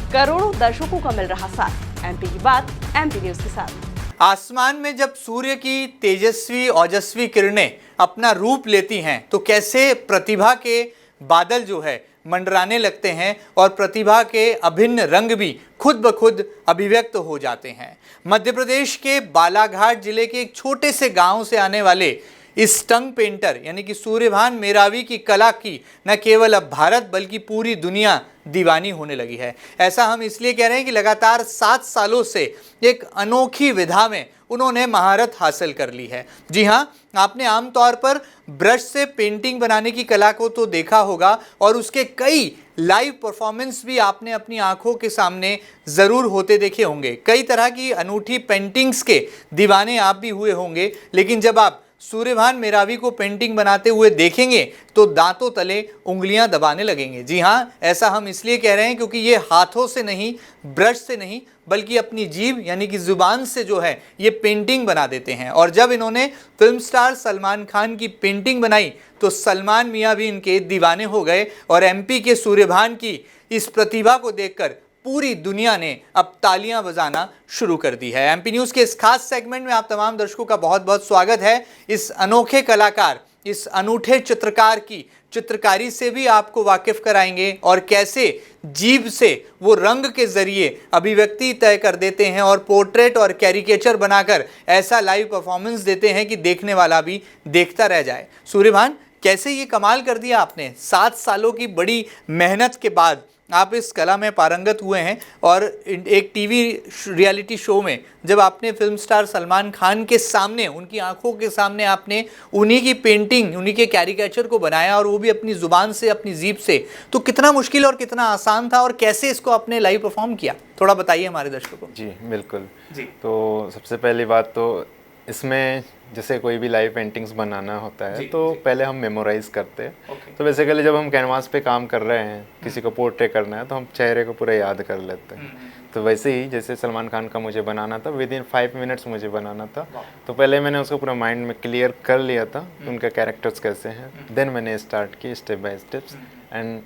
करोड़ों दर्शकों का मिल रहा साथ। एमपी की बात एमपी न्यूज के साथ। आसमान में जब सूर्य की तेजस्वी ओजस्वी किरणें अपना रूप लेती हैं तो कैसे प्रतिभा के बादल जो है मंडराने लगते हैं और प्रतिभा के अभिन्न रंग भी खुद ब खुद अभिव्यक्त हो जाते हैं। मध्य प्रदेश के बालाघाट जिले के एक छोटे से गांव से आने वाले इस टंग पेंटर यानी कि सूर्यभान मेरावी की कला की न केवल अब भारत बल्कि पूरी दुनिया दीवानी होने लगी है। ऐसा हम इसलिए कह रहे हैं कि लगातार 7 सालों से एक अनोखी विधा में उन्होंने महारत हासिल कर ली है। जी हाँ, आपने आमतौर पर ब्रश से पेंटिंग बनाने की कला को तो देखा होगा और उसके कई लाइव परफॉर्मेंस भी आपने अपनी आंखों के सामने ज़रूर होते देखे होंगे। कई तरह की अनूठी पेंटिंग्स के दीवाने आप भी हुए होंगे, लेकिन जब आप सूर्यभान मेरावी को पेंटिंग बनाते हुए देखेंगे तो दांतों तले उंगलियां दबाने लगेंगे। जी हाँ, ऐसा हम इसलिए कह रहे हैं क्योंकि ये हाथों से नहीं, ब्रश से नहीं, बल्कि अपनी जीभ यानी कि जुबान से जो है ये पेंटिंग बना देते हैं। और जब इन्होंने फिल्म स्टार सलमान खान की पेंटिंग बनाई तो सलमान मियाँ भी इनके दीवाने हो गए और एमपी के सूर्यभान की इस प्रतिभा को देखकर पूरी दुनिया ने अब तालियां बजाना शुरू कर दी है। एमपी न्यूज़ के इस खास सेगमेंट में आप तमाम दर्शकों का बहुत बहुत स्वागत है। इस अनोखे कलाकार, इस अनूठे चित्रकार की चित्रकारी से भी आपको वाकिफ कराएंगे और कैसे जीभ से वो रंग के जरिए अभिव्यक्ति तय कर देते हैं और पोर्ट्रेट और कैरिकेचर बनाकर ऐसा लाइव परफॉर्मेंस देते हैं कि देखने वाला भी देखता रह जाए। सूर्यभान, कैसे ये कमाल कर दिया आपने? 7 सालों की बड़ी मेहनत के बाद आप इस कला में पारंगत हुए हैं और एक टीवी रियलिटी शो में जब आपने फिल्म स्टार सलमान खान के सामने, उनकी आंखों के सामने आपने उन्हीं की पेंटिंग, उन्हीं के कैरिकेचर को बनाया और वो भी अपनी ज़ुबान से, अपनी जीभ से, तो कितना मुश्किल और कितना आसान था और कैसे इसको आपने लाइव परफॉर्म किया, थोड़ा बताइए हमारे दर्शकों को। जी बिल्कुल जी। तो सबसे पहली बात तो इसमें जैसे कोई भी लाइव पेंटिंग्स बनाना होता है तो पहले हम मेमोराइज करते हैं। तो बेसिकली जब हम कैनवास पे काम कर रहे हैं, किसी को पोर्ट्रेट करना है तो हम चेहरे को पूरा याद कर लेते हैं। तो वैसे ही जैसे सलमान खान का मुझे बनाना था, विद इन 5 मिनट्स मुझे बनाना था, तो पहले मैंने उसको पूरा माइंड में क्लियर कर लिया था उनके कैरेक्टर्स कैसे हैं। देन मैंने स्टार्ट की step by steps and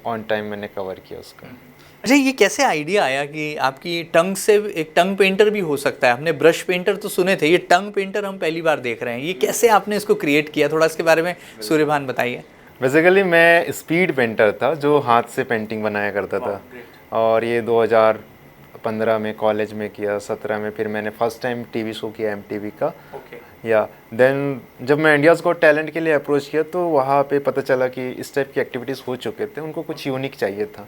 on time मैंने कवर किया उसका। अच्छा, ये कैसे आइडिया आया कि आपकी टंग से एक टंग पेंटर भी हो सकता है? हमने ब्रश पेंटर तो सुने थे, ये टंग पेंटर हम पहली बार देख रहे हैं। ये कैसे आपने इसको क्रिएट किया, थोड़ा इसके बारे में सूर्यभान बताइए। बेसिकली मैं स्पीड पेंटर था जो हाथ से पेंटिंग बनाया करता था और ये 2015 में कॉलेज में किया, 17 में फिर मैंने फर्स्ट टाइम टीवी शो किया एमटीवी का। या देन जब मैं इंडियाज गॉट टैलेंट के लिए अप्रोच किया तो वहाँ पे पता चला कि इस टाइप की एक्टिविटीज़ हो चुके थे, उनको कुछ यूनिक चाहिए था।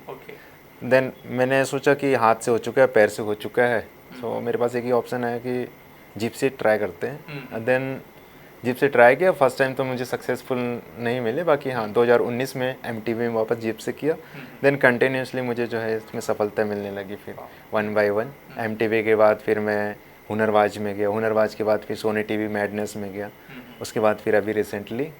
देन मैंने सोचा कि हाथ से हो चुका है, पैर से हो चुका है, तो मेरे पास एक ही ऑप्शन है कि जीप से ट्राई करते हैं। देन जीप से ट्राई किया। फर्स्ट टाइम तो मुझे सक्सेसफुल नहीं मिले, बाकी हाँ 2019 में एमटीवी में वापस जीप से किया। देन कंटिन्यूसली मुझे जो है इसमें सफलता मिलने लगी। फिर 1 by 1 एमटीवी के बाद फिर मैं हुनरबाज में गया, हुनरबाज के बाद फिर सोनी टीवी मैडनेस में गया, उसके बाद फिर अभी रिसेंटली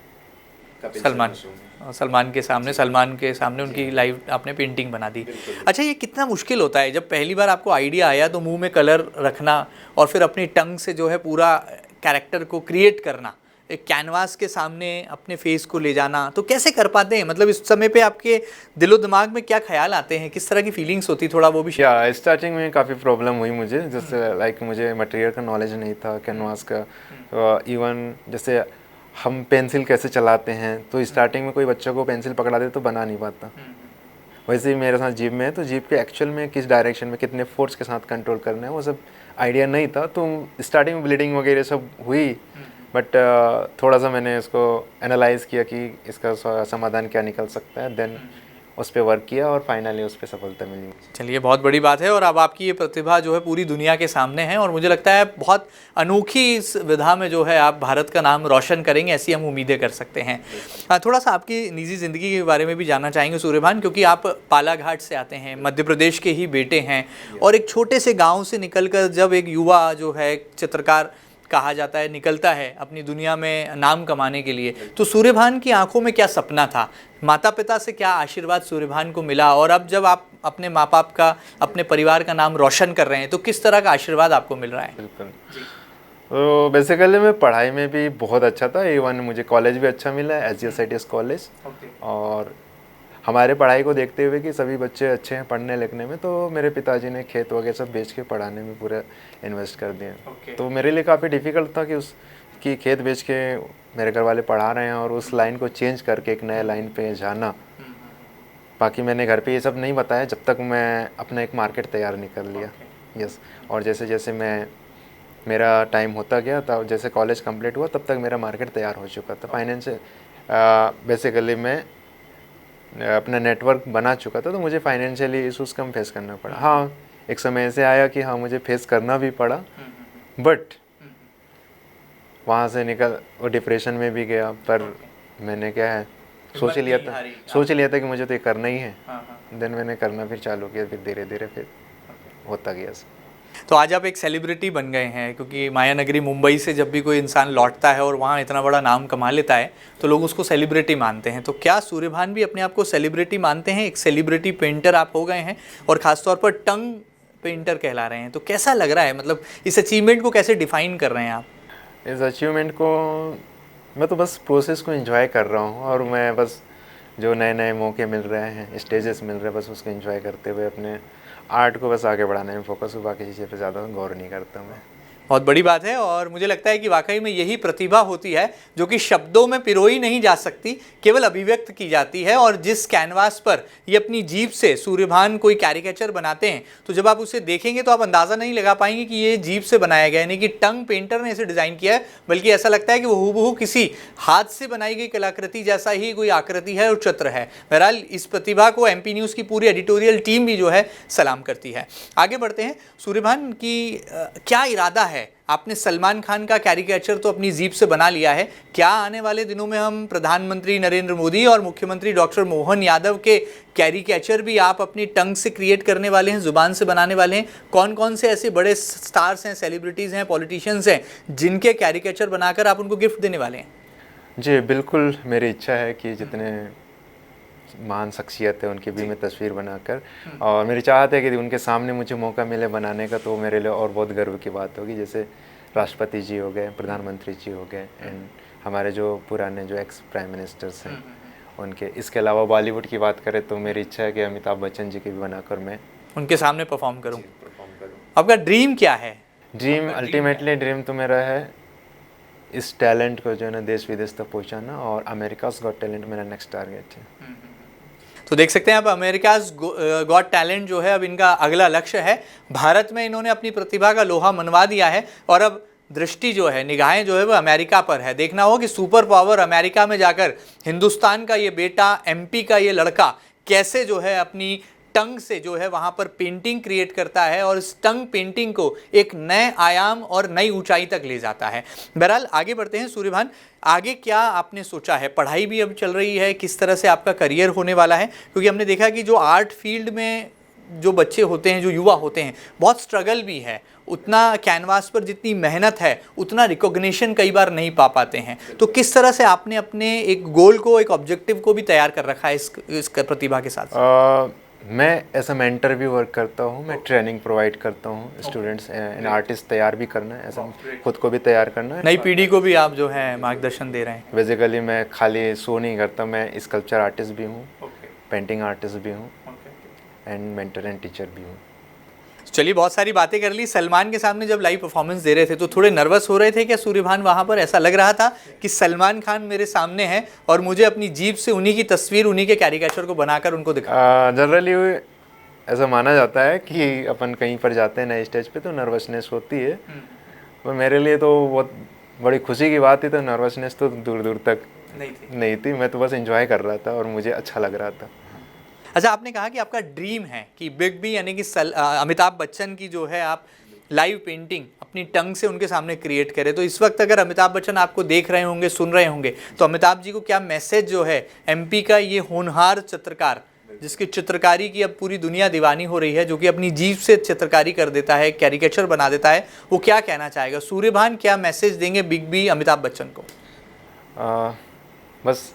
सलमान के सामने उनकी लाइव आपने पेंटिंग बना दी। अच्छा, ये कितना मुश्किल होता है जब पहली बार आपको आइडिया आया तो मुंह में कलर रखना और फिर अपनी टंग से जो है पूरा कैरेक्टर को क्रिएट करना, एक कैनवास के सामने अपने फेस को ले जाना, तो कैसे कर पाते हैं? मतलब इस समय पे आपके दिलो दिमाग में क्या ख्याल आते हैं, किस तरह की फीलिंग्स होती, थोड़ा वो भी। या स्टार्टिंग में काफ़ी प्रॉब्लम हुई मुझे, जैसे लाइक मुझे मटेरियल का नॉलेज नहीं था, कैनवास का। इवन जैसे हम पेंसिल कैसे चलाते हैं, तो स्टार्टिंग में कोई बच्चों को पेंसिल पकड़ा दे तो बना नहीं पाता। वैसे ही मेरे साथ जीप में है तो जीप के एक्चुअल में किस डायरेक्शन में कितने फोर्स के साथ कंट्रोल करना है वो सब आइडिया नहीं था। तो स्टार्टिंग में ब्लीडिंग वगैरह सब हुई, बट थोड़ा सा मैंने इसको एनालाइज किया कि इसका समाधान क्या निकल सकता है। देन उस पर वर्क किया और फाइनली उस पर सफलता मिली। चलिए, बहुत बड़ी बात है और अब आपकी ये प्रतिभा जो है पूरी दुनिया के सामने है और मुझे लगता है बहुत अनोखी इस विधा में जो है आप भारत का नाम रोशन करेंगे, ऐसी हम उम्मीदें कर सकते हैं। थोड़ा सा आपकी निजी ज़िंदगी के बारे में भी जानना चाहेंगे सूर्यभान, क्योंकि आप बालाघाट से आते हैं, मध्य प्रदेश के ही बेटे हैं और एक छोटे से गाँव से निकल कर जब एक युवा जो है चित्रकार कहा जाता है निकलता है अपनी दुनिया में नाम कमाने के लिए, तो सूर्यभान की आंखों में क्या सपना था, माता पिता से क्या आशीर्वाद सूर्यभान को मिला, और अब जब आप अपने माँ बाप का, अपने परिवार का नाम रोशन कर रहे हैं तो किस तरह का आशीर्वाद आपको मिल रहा है? बिल्कुल, तो बेसिकली मैं पढ़ाई में भी बहुत अच्छा था। इवन मुझे कॉलेज भी अच्छा मिला, SGS ITS कॉलेज। और हमारे पढ़ाई को देखते हुए कि सभी बच्चे अच्छे हैं पढ़ने लिखने में, तो मेरे पिताजी ने खेत वगैरह सब बेच के पढ़ाने में पूरा इन्वेस्ट कर दिए। तो मेरे लिए काफ़ी डिफ़िकल्ट था कि खेत बेच के मेरे घर वाले पढ़ा रहे हैं और उस लाइन को चेंज करके एक नए लाइन पे जाना। बाकी मैंने घर पे ये सब नहीं बताया जब तक मैं अपना एक मार्केट तैयार नहीं कर लिया। यस। और जैसे जैसे मेरा टाइम होता गया, तब जैसे कॉलेज कंप्लीट हुआ तब तक मेरा मार्केट तैयार हो चुका था। फाइनेंशियल बेसिकली मैं अपना नेटवर्क बना चुका था, तो मुझे फाइनेंशियली इशूज़ कम फेस करना पड़ा। हाँ, एक समय ऐसे आया कि हाँ मुझे फेस करना भी पड़ा, बट वहाँ से निकल वो डिप्रेशन में भी गया। पर मैंने क्या है सोच लिया था कि मुझे तो ये करना ही है। देन मैंने करना फिर चालू किया, फिर धीरे धीरे फिर होता गया। तो आज आप एक सेलिब्रिटी बन गए हैं, क्योंकि माया नगरी मुंबई से जब भी कोई इंसान लौटता है और वहाँ इतना बड़ा नाम कमा लेता है तो लोग उसको सेलिब्रिटी मानते हैं। तो क्या सूर्यभान भी अपने आप को सेलिब्रिटी मानते हैं? एक सेलिब्रिटी पेंटर आप हो गए हैं और ख़ासतौर पर टंग पेंटर कहला रहे हैं, तो कैसा लग रहा है? मतलब इस अचीवमेंट को कैसे डिफ़ाइन कर रहे हैं आप? इस अचीवमेंट को मैं तो बस प्रोसेस को एंजॉय कर रहा हूँ, और मैं बस जो नए नए मौके मिल रहे हैं, स्टेजेस मिल रहे हैं, बस उसको एंजॉय करते हुए अपने आर्ट को बस आगे बढ़ाने में फोकस हूँ। बाकी चीज़ें पे ज़्यादा गौर नहीं करता मैं। बहुत बड़ी बात है, और मुझे लगता है कि वाकई में यही प्रतिभा होती है जो कि शब्दों में पिरोई नहीं जा सकती, केवल अभिव्यक्त की जाती है। और जिस कैनवास पर ये अपनी जीभ से सूर्यभान कोई कैरिकेचर बनाते हैं, तो जब आप उसे देखेंगे तो आप अंदाज़ा नहीं लगा पाएंगे कि ये जीभ से बनाया गया है, यानी कि टंग पेंटर ने इसे डिज़ाइन किया है, बल्कि ऐसा लगता है कि वो हूबहू किसी हाथ से बनाई गई कलाकृति जैसा ही कोई आकृति है और चित्र है। बहरहाल इस प्रतिभा को MP न्यूज़ की पूरी एडिटोरियल टीम भी जो है सलाम करती है। आगे बढ़ते हैं। सूर्यभान की क्या इरादा है? आपने सलमान खान का कैरिकेचर तो अपनी जीभ से बना लिया है, क्या आने वाले दिनों में हम प्रधानमंत्री नरेंद्र मोदी और मुख्यमंत्री डॉक्टर मोहन यादव के कैरिकेचर भी आप अपनी टंग से क्रिएट करने वाले हैं, जुबान से बनाने वाले हैं? कौन कौन से ऐसे बड़े स्टार्स हैं, सेलिब्रिटीज़ हैं, पॉलिटिशियंस हैं जिनके कैरिकेचर बनाकर आप उनको गिफ्ट देने वाले हैं? जी बिल्कुल, मेरी इच्छा है कि जितने महान शख्सियत है उनकी भी मैं तस्वीर बनाकर, और मेरी चाहत है कि उनके सामने मुझे मौका मिले बनाने का, तो मेरे लिए और बहुत गर्व की बात होगी। जैसे राष्ट्रपति जी हो गए, प्रधानमंत्री जी हो गए, एंड हमारे जो पुराने जो एक्स प्राइम मिनिस्टर्स हैं उनके। इसके अलावा बॉलीवुड की बात करें तो मेरी इच्छा है कि अमिताभ बच्चन जी की भी बनाकर मैं उनके सामने परफॉर्म करूँ। आपका ड्रीम क्या है? ड्रीम अल्टीमेटली ड्रीम तो मेरा है इस टैलेंट को जो है ना देश विदेश तक पहुँचाना, और अमेरिकाज़ गॉट टैलेंट मेरा नेक्स्ट टारगेट है। तो देख सकते हैं आप, अमेरिकाज़ गॉट टैलेंट जो है अब इनका अगला लक्ष्य है। भारत में इन्होंने अपनी प्रतिभा का लोहा मनवा दिया है, और अब दृष्टि जो है, निगाहें जो है वो अमेरिका पर है। देखना हो कि सुपर पावर अमेरिका में जाकर हिंदुस्तान का ये बेटा, MP का ये लड़का कैसे जो है अपनी टंग से जो है वहाँ पर पेंटिंग क्रिएट करता है, और इस टंग पेंटिंग को एक नए आयाम और नई ऊंचाई तक ले जाता है। बहरहाल आगे बढ़ते हैं। सूर्यभान, आगे क्या आपने सोचा है? पढ़ाई भी अब चल रही है, किस तरह से आपका करियर होने वाला है? क्योंकि हमने देखा कि जो आर्ट फील्ड में जो बच्चे होते हैं, जो युवा होते हैं, बहुत स्ट्रगल भी है। उतना कैनवास पर जितनी मेहनत है उतना रिकॉग्निशन कई बार नहीं पा पाते हैं। तो किस तरह से आपने अपने एक गोल को, एक ऑब्जेक्टिव को भी तैयार कर रखा है इस प्रतिभा के साथ? मैं एज अ मेंटर भी वर्क करता हूँ, मैं ट्रेनिंग प्रोवाइड करता हूँ स्टूडेंट्स एंड आर्टिस्ट तैयार भी करना है, ऐसा खुद को भी तैयार करना है, नई पीढ़ी को भी आप जो है मार्गदर्शन दे रहे हैं। बेसिकली मैं खाली शो नहीं करता, मैं स्कल्पचर आर्टिस्ट भी हूँ, पेंटिंग आर्टिस्ट भी हूँ, एंड मेंटर एंड टीचर भी हूँ। चलिए, बहुत सारी बातें कर ली। सलमान के सामने जब लाइव परफॉर्मेंस दे रहे थे तो थोड़े नर्वस हो रहे थे क्या सूर्यभान? वहाँ पर ऐसा लग रहा था कि सलमान खान मेरे सामने हैं और मुझे अपनी जीभ से उन्हीं की तस्वीर, उन्हीं के कैरिकेचर को बनाकर उनको दिखा? जनरली ऐसा माना जाता है कि अपन कहीं पर जाते हैं नए स्टेज पे तो नर्वसनेस होती है, पर मेरे लिए तो बहुत बड़ी खुशी की बात थी। तो नर्वसनेस तो दूर दूर तक नहीं थी, मैं तो बस एंजॉय कर रहा था और मुझे अच्छा लग रहा था। अच्छा, आपने कहा कि आपका ड्रीम है कि बिग बी यानी कि अमिताभ बच्चन की जो है आप लाइव पेंटिंग अपनी टंग से उनके सामने क्रिएट करें। तो इस वक्त अगर अमिताभ बच्चन आपको देख रहे होंगे, सुन रहे होंगे, तो अमिताभ जी को क्या मैसेज जो है MP का ये होनहार चित्रकार, जिसकी चित्रकारी की अब पूरी दुनिया दीवानी हो रही है, जो कि अपनी जीभ से चित्रकारी कर देता है, कैरिकेचर बना देता है, वो क्या कहना चाहेगा? सूर्यभान क्या मैसेज देंगे बिग बी अमिताभ बच्चन को? बस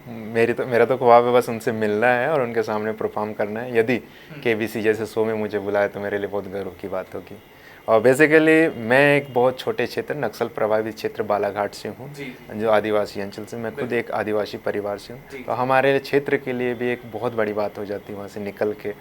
मेरा तो ख्वाब है बस उनसे मिलना है और उनके सामने परफॉर्म करना है। यदि KBC जैसे शो में मुझे बुलाए तो मेरे लिए बहुत गर्व की बात होगी। और बेसिकली मैं एक बहुत छोटे क्षेत्र, नक्सल प्रभावित क्षेत्र बालाघाट से हूँ, जो आदिवासी अंचल से, मैं खुद एक आदिवासी परिवार से हूँ। तो हमारे क्षेत्र के लिए भी एक बहुत बड़ी बात हो जाती है वहाँ से निकल के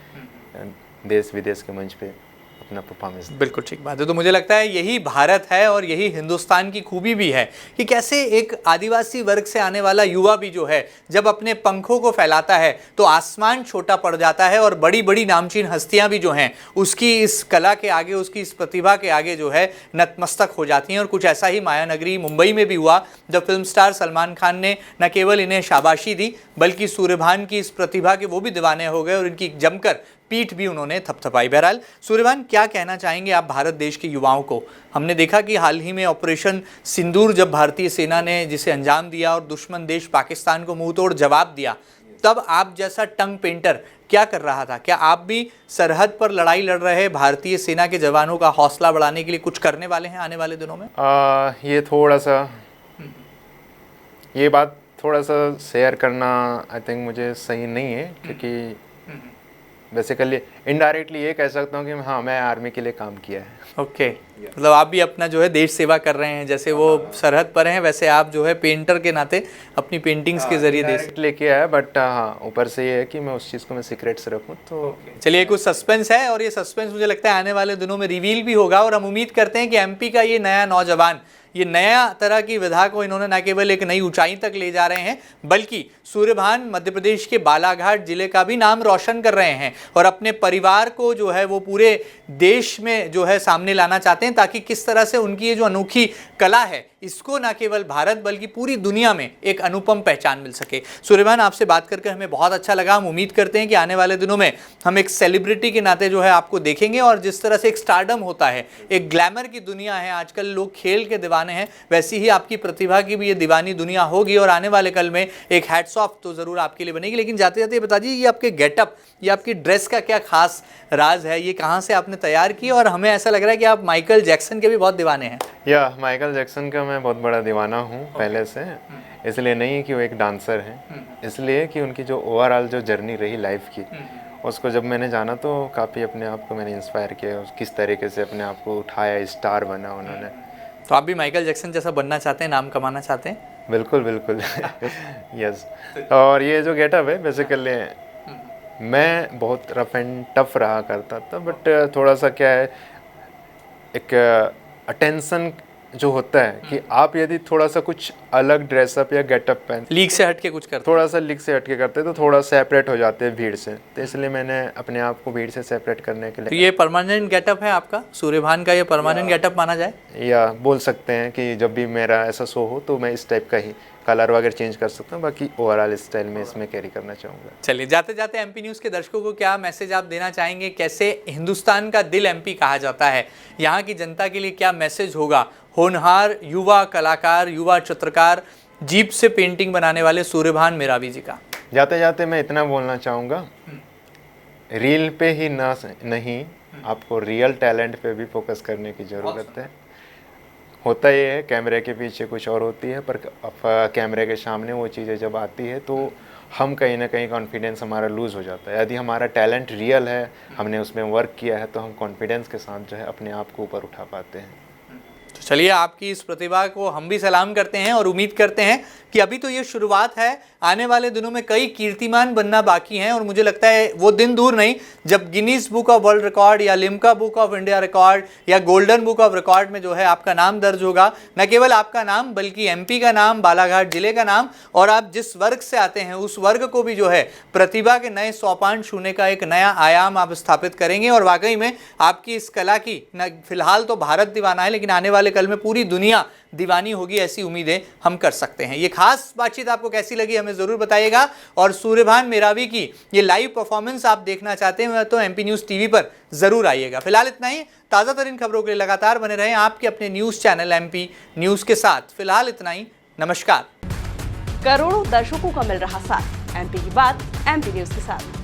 देश विदेश के मंच पे अपना परफॉर्मेंस। बिल्कुल ठीक बात है। तो मुझे लगता है यही भारत है और यही हिंदुस्तान की खूबी भी है कि कैसे एक आदिवासी वर्ग से आने वाला युवा भी जो है जब अपने पंखों को फैलाता है तो आसमान छोटा पड़ जाता है और बड़ी बड़ी नामचीन हस्तियां भी जो हैं उसकी इस कला के आगे, उसकी इस प्रतिभा के आगे जो है नतमस्तक हो जाती हैं। और कुछ ऐसा ही मायानगरी मुंबई में भी हुआ जब फिल्म स्टार सलमान खान ने न केवल इन्हें शाबाशी दी बल्कि सूर्यभान की इस प्रतिभा के वो भी दीवाने हो गए और इनकी जमकर पीठ भी उन्होंने थपथपाई। बहरहाल सूर्यभान, क्या कहना चाहेंगे आप भारत देश के युवाओं को? हमने देखा कि हाल ही में ऑपरेशन सिंदूर जब भारतीय सेना ने जिसे अंजाम दिया और दुश्मन देश पाकिस्तान को मुंह तोड़ जवाब दिया, तब आप जैसा टंग पेंटर क्या कर रहा था? क्या आप भी सरहद पर लड़ाई लड़ रहे भारतीय सेना के जवानों का हौसला बढ़ाने के लिए कुछ करने वाले हैं आने वाले दिनों में? ये बात थोड़ा सा शेयर करना आई थिंक मुझे सही नहीं है, क्योंकि बेसिकली इनडायरेक्टली ये कह सकता हूँ कि हाँ, मैं आर्मी के लिए काम किया है। ओके, मतलब आप भी अपना जो है देश सेवा कर रहे हैं, जैसे वो सरहद पर हैं वैसे आप जो है पेंटर के नाते अपनी पेंटिंग्स के जरिए देश लेके आया। बट हाँ, ऊपर से ये है कि मैं उस चीज़ को मैं सीक्रेट्स रखूँ। तो चलिए, कुछ सस्पेंस है और ये सस्पेंस मुझे लगता है आने वाले दिनों में रिवील भी होगा और हम उम्मीद करते हैं कि एमपी का ये नया नौजवान, ये नया तरह की विधा को इन्होंने न केवल एक नई ऊंचाई तक ले जा रहे हैं बल्कि सूर्यभान मध्य प्रदेश के बालाघाट जिले का भी नाम रोशन कर रहे हैं और अपने परिवार को जो है वो पूरे देश में जो है सामने लाना चाहते हैं, ताकि किस तरह से उनकी ये जो अनोखी कला है इसको न केवल भारत बल्कि पूरी दुनिया में एक अनुपम पहचान मिल सके। सूर्यभान, आपसे बात करके हमें बहुत अच्छा लगा। हम उम्मीद करते हैं कि आने वाले दिनों में हम एक सेलिब्रिटी के नाते जो है आपको देखेंगे और जिस तरह से एक स्टारडम होता है, एक ग्लैमर की दुनिया है, आजकल लोग खेल के दीवाने हैं, वैसी ही आपकी प्रतिभा की भी ये दीवानी दुनिया होगी और आने वाले कल में एक हैट्स ऑफ तो ज़रूर आपके लिए बनेगी। लेकिन जाते जाते बता दीजिए, ये आपके गेटअप, ये आपकी ड्रेस का क्या खास राज है? ये कहाँ से आपने तैयार की? और हमें ऐसा लग रहा है कि आप माइकल जैक्सन के भी बहुत दीवाने हैं। या माइकल जैक्सन का मैं बहुत बड़ा दीवाना हूँ पहले से, इसलिए नहीं कि वो एक डांसर हैं, इसलिए कि उनकी जो ओवरऑल जो जर्नी रही लाइफ की, उसको जब मैंने जाना तो काफ़ी अपने आप को मैंने इंस्पायर किया, किस तरीके से अपने आप को उठाया, स्टार बना उन्होंने। तो आप भी माइकल जैक्सन जैसा बनना चाहते हैं, नाम कमाना चाहते हैं? बिल्कुल बिल्कुल यस। और ये जो गेटअप है बेसिकली मैं बहुत रफ एंड टफ रहा करता था, बट थोड़ा सा क्या है, एक अटेंशन जो होता है कि आप यदि थोड़ा सा कुछ अलग ड्रेसअप या गेटअप पहन, लीग से हटके कुछ करते, थोड़ा सा लीग से हटके करते तो थोड़ा सेपरेट हो जाते हैं भीड़ से, तो इसलिए मैंने अपने आप को भीड़ से सेपरेट करने के लिए। तो ये परमानेंट गेटअप है आपका, सूर्यभान का ये परमानेंट गेटअप माना जाए? या बोल सकते हैं कि जब भी मेरा ऐसा शो हो तो मैं इस टाइप का ही कलर वगैरह चेंज कर सकता हूँ, बाकी ओवरऑल स्टाइल में इसमें कैरी करना चाहूँगा। चलिए, जाते जाते एमपी न्यूज़ के दर्शकों को क्या मैसेज आप देना चाहेंगे? कैसे हिंदुस्तान का दिल एमपी कहा जाता है, यहाँ की जनता के लिए क्या मैसेज होगा? होनहार युवा कलाकार, युवा चित्रकार, जीप से पेंटिंग बनाने वाले सूर्यभान मेरावी जी का। जाते जाते मैं इतना बोलना चाहूँगा, रील पे ही नहीं, आपको रियल टैलेंट पे भी फोकस करने की ज़रूरत है। होता ये है, कैमरे के पीछे कुछ और होती है, पर कैमरे के सामने वो चीज़ें जब आती है तो हम कहीं ना कहीं कॉन्फिडेंस हमारा लूज़ हो जाता है। यदि हमारा टैलेंट रियल है, हमने उसमें वर्क किया है, तो हम कॉन्फिडेंस के साथ जो है अपने आप को ऊपर उठा पाते हैं। तो चलिए, आपकी इस प्रतिभा को हम भी सलाम करते हैं और उम्मीद करते हैं कि अभी तो ये शुरुआत है, आने वाले दिनों में कई कीर्तिमान बनना बाकी हैं और मुझे लगता है वो दिन दूर नहीं जब Guinness book of world record या Limca book of India record या गोल्डन बुक ऑफ रिकॉर्ड में जो है आपका नाम दर्ज होगा। न केवल आपका नाम बल्कि एमपी का नाम, बालाघाट जिले का नाम, और आप जिस वर्ग से आते हैं उस वर्ग को भी जो है प्रतिभा के नए सोपान छूने का एक नया आयाम आप स्थापित करेंगे। और वाकई में आपकी इस कला की न फिलहाल तो भारत दीवाना है, लेकिन आने वाले कल में पूरी दुनिया दीवानी होगी, ऐसी उम्मीदें हम कर सकते हैं। ये खास बातचीत आपको कैसी लगी हमें ज़रूर बताइएगा। और सूर्यभान मेरावी की ये लाइव परफॉर्मेंस आप देखना चाहते हैं तो एमपी न्यूज़ टीवी पर ज़रूर आइएगा। फिलहाल इतना ही। ताज़ा तरीन खबरों के लिए लगातार बने रहें आपके अपने न्यूज़ चैनल एमपी न्यूज़ के साथ। फिलहाल इतना ही, नमस्कार। करोड़ों दर्शकों का मिल रहा साथ, एमपी की बात एमपी न्यूज़ के साथ।